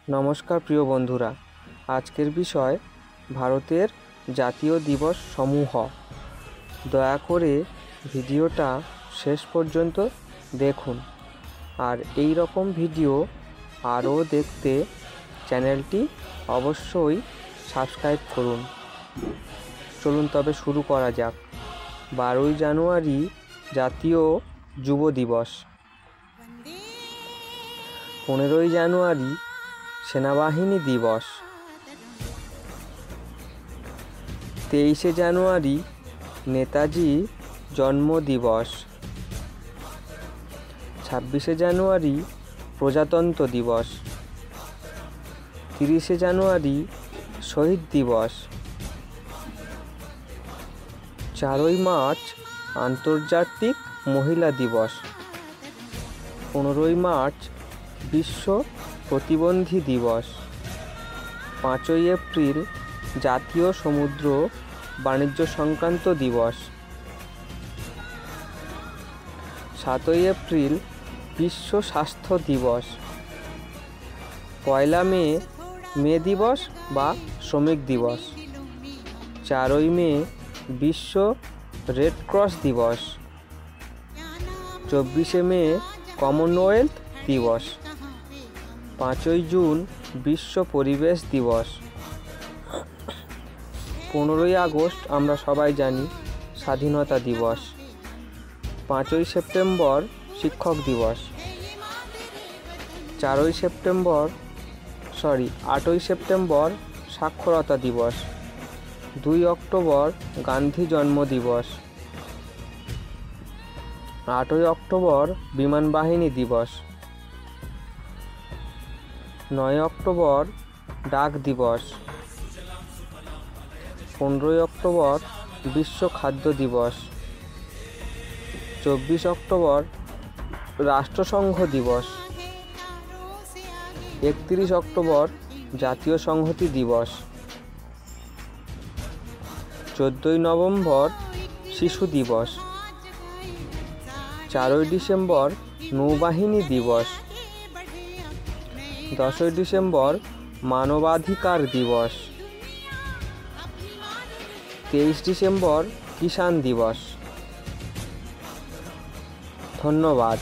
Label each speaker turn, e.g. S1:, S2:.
S1: নমস্কার প্রিয় বন্ধুরা, আজকের বিষয় ভারতের জাতীয় দিবস সমূহ। দয়া করে ভিডিওটা শেষ পর্যন্ত দেখুন, আর এই রকম ভিডিও আরও দেখতে চ্যানেলটি অবশ্যই সাবস্ক্রাইব করুন। চলুন তবে শুরু করা যাক। 12ই জানুয়ারি জাতীয় যুব দিবস। 15ই জানুয়ারি সেনাবাহিনী দিবস। 23শে জানুয়ারি নেতাজি জন্মদিবস। 26শে জানুয়ারি প্রজাতন্ত্র দিবস। 30শে জানুয়ারি শহীদ দিবস। 4ই মার্চ আন্তর্জাতিক মহিলা দিবস। 15ই মার্চ বিশ্ব প্রতিবন্ধী দিবস। 5ই এপ্রিল জাতীয় সমুদ্র বাণিজ্য সংক্রান্ত দিবস। 7ই এপ্রিল বিশ্ব স্বাস্থ্য দিবস। 1 মে দিবস বা শ্রমিক দিবস। 4ই মে বিশ্ব রেড ক্রস দিবস। 24শে মে কমনওয়েলথ দিবস। 5ই জুন বিশ্ব পরিবেশ দিবস। 15ই আগস্ট আমরা সবাই জানি স্বাধীনতা দিবস। 8ই সেপ্টেম্বর সাক্ষরতা দিবস। 2 অক্টোবর গান্ধী জন্ম দিবস। 8ই অক্টোবর বিমান বাহিনী দিবস। 9 অক্টোবর ডাক দিবস। 15ই অক্টোবর বিশ্ব খাদ্য দিবস। 24 অক্টোবর রাষ্ট্রসংঘ দিবস। 31 অক্টোবর জাতীয় সংহতি দিবস। 14ই নভেম্বর শিশু দিবস। 4ই ডিসেম্বর নৌবাহিনী দিবস। 10ই ডিসেম্বর মানবাধিকার দিবস। 23 ডিসেম্বর কিষাণ দিবস। ধন্যবাদ।